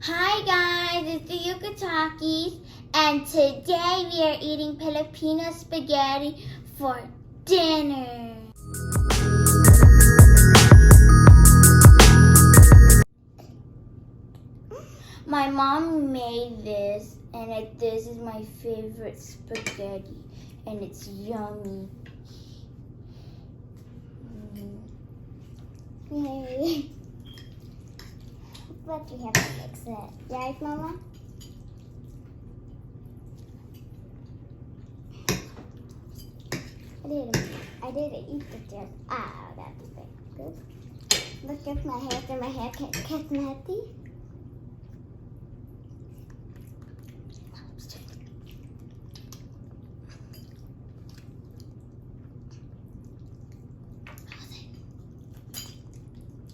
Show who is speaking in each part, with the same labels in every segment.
Speaker 1: Hi guys, it's the Yukatakis, and today we are eating Filipino spaghetti for dinner. My mom made this, and this is my favorite spaghetti, and it's yummy. Yay. But we have to mix it. Right, Mama? I didn't eat the chip. Ah, that's good. Look at my hair. So my hair can't get messy.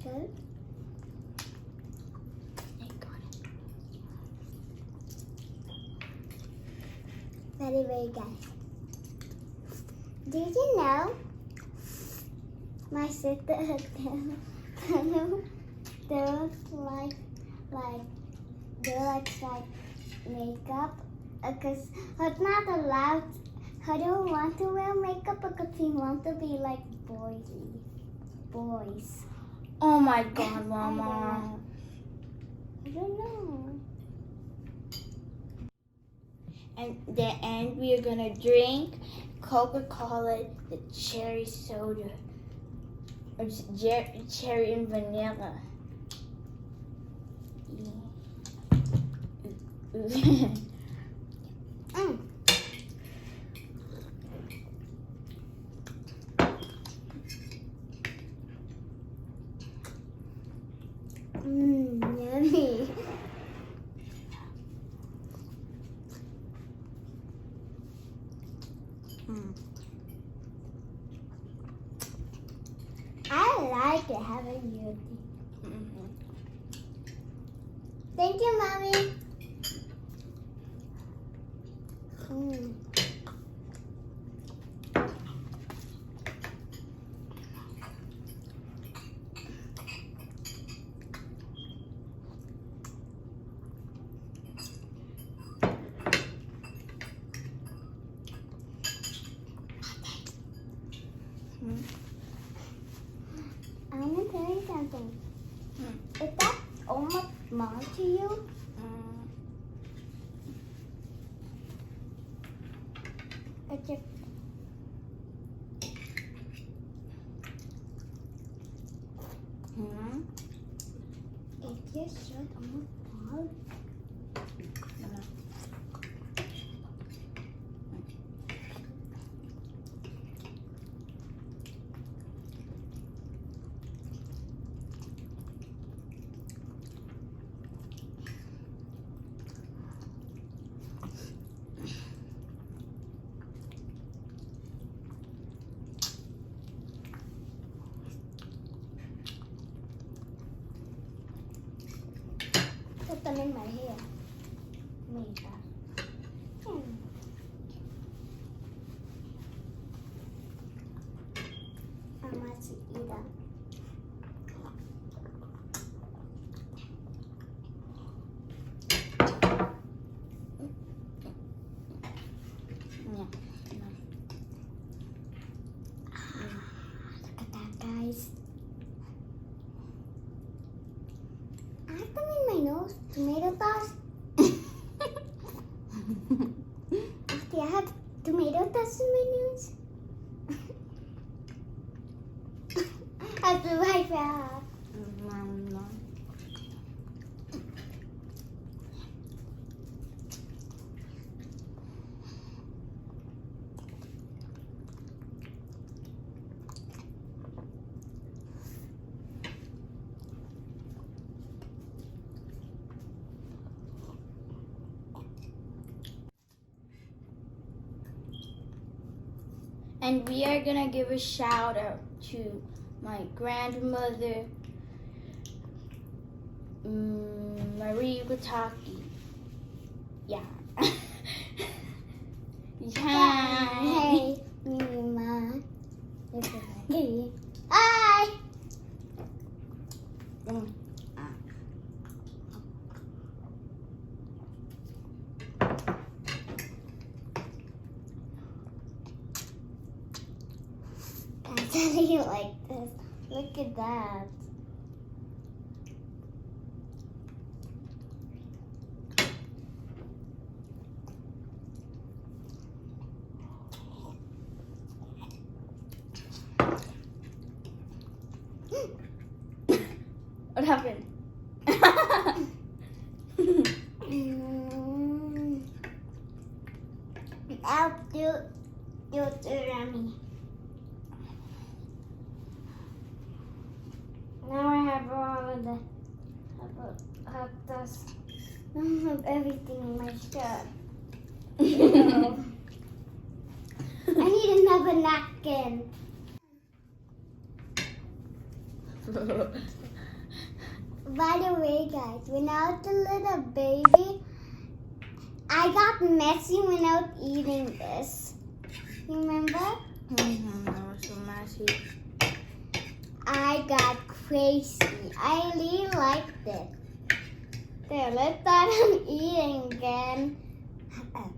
Speaker 1: Good. Very, very good. Did you know my sister does like makeup because her not allowed. Her don't want to wear makeup because she wants to be like boys. Oh my God, Mama! I don't know. And the end, we are gonna drink Coca-Cola, the cherry soda, or cherry and vanilla. Yeah. Yummy. I like it having you. Thank you, Mommy. I'm gonna tell you something. Is that almost small to you? It's just It's just so almost small. Put them in my hair. I'm going to eat them. Look at that, guys. I have them in my nose. Tomato sauce. After I have tomato sauce in my nose. That's right, Sarah. And we are gonna give a shout out to my grandmother, Marie Bataki. Yeah. Hey, Mima. Hi. belly like this. Look at that. What happened? I'll do Rami. Now I have all of the have this. I have everything in my shirt. No. I need another napkin. By the way, guys, when I was a little baby, I got messy when I was eating this. You remember?
Speaker 2: Mm-hmm, that was so messy.
Speaker 1: I got crazy. I really liked it. There, let's start on eating again. Up.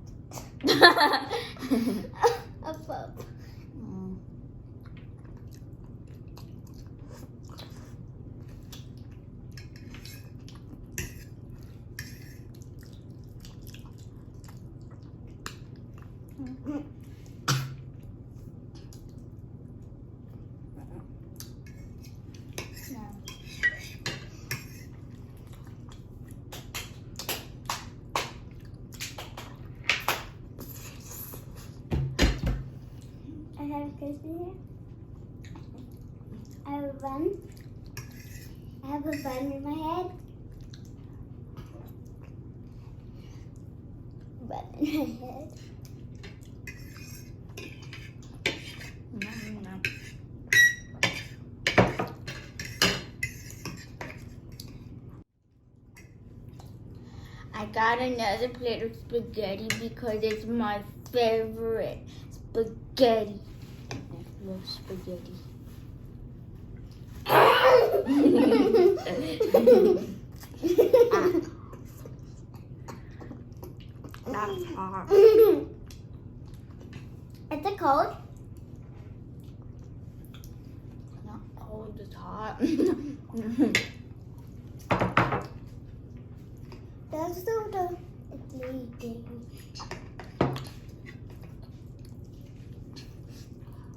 Speaker 1: I have a question here. I have a bun. I have a bun in my head. Bun in my head.
Speaker 2: I got another plate of spaghetti because it's my favorite spaghetti. I love spaghetti. That's hot.
Speaker 1: Is it cold?
Speaker 2: Not cold, it's hot.
Speaker 1: That's the it's leaking.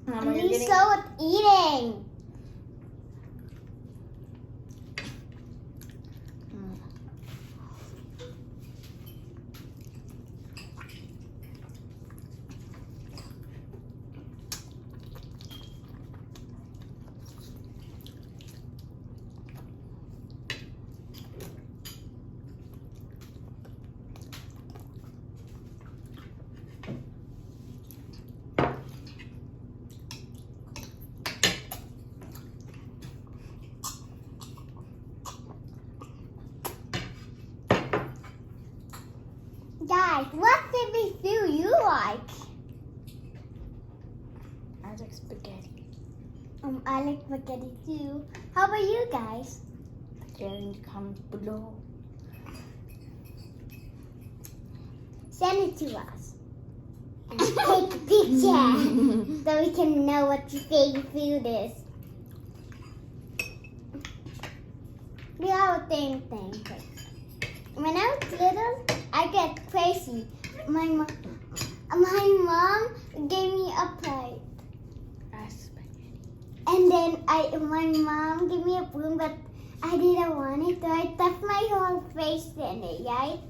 Speaker 2: Mama,
Speaker 1: I'm
Speaker 2: you're getting...
Speaker 1: so with eating. Guys, what favorite food you like?
Speaker 2: I like spaghetti.
Speaker 1: I like spaghetti too. How about you guys?
Speaker 2: Then comment below.
Speaker 1: Send it to us. And take a picture so we can know what your favorite food is. We all the same thing. When I was little, I get crazy. My mom gave me a plate.
Speaker 2: Spaghetti.
Speaker 1: And then my mom gave me a spoon, but I didn't want it, so I stuffed my whole face in it, right?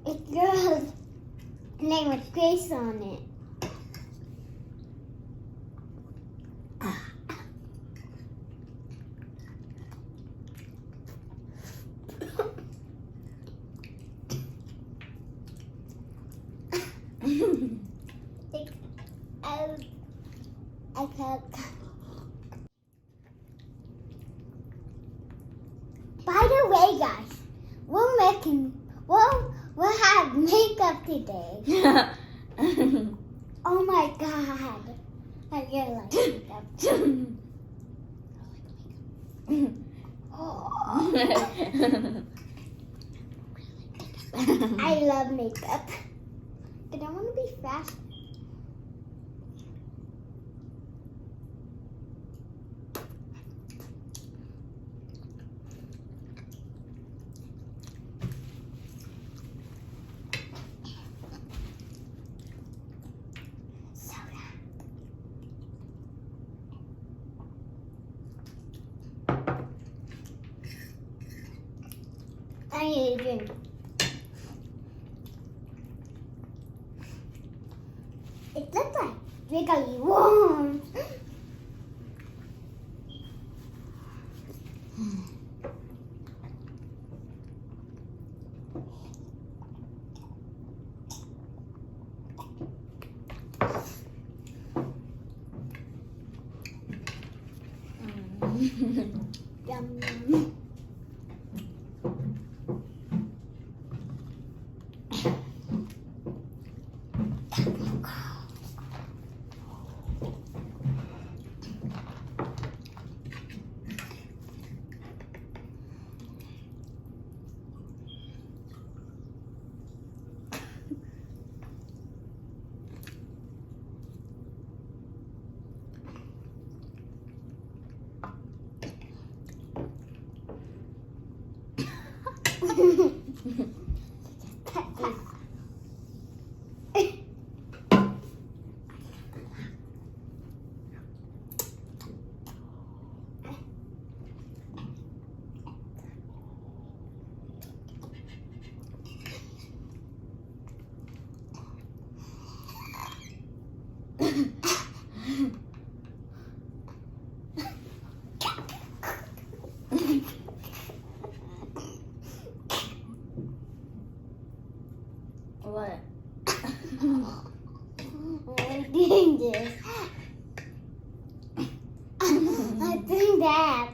Speaker 1: It girl's name was Grace on it. I can't. By the way, guys, we'll have makeup today. Oh my god, I really like makeup. I love makeup. But I want to be fast. I need a drink. It looks like wiggly worms. Yum yum.
Speaker 2: What?
Speaker 1: I'm doing this. I'm doing that.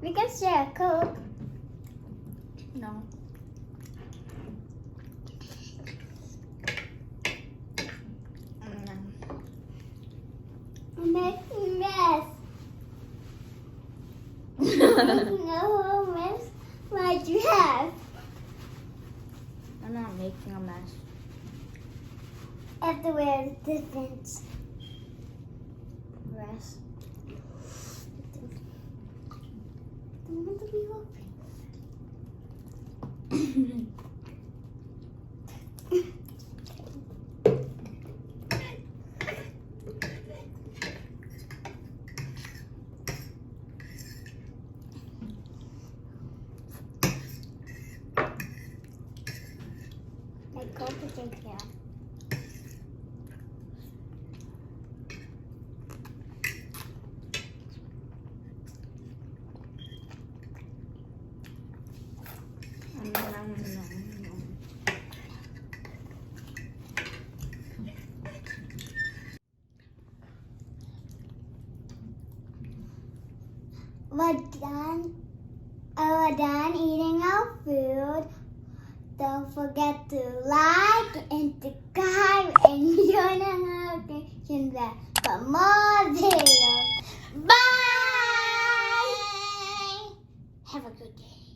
Speaker 1: We can share a Coke.
Speaker 2: No.
Speaker 1: I'm making a mess. Making a whole mess. Why'd you have?
Speaker 2: I'm not making a mess.
Speaker 1: Everywhere is different. Rest. Don't want to be open. My coat is in here. We're done eating our food. Don't forget to like and subscribe and join the notification bell for more videos. Bye! Have a good day.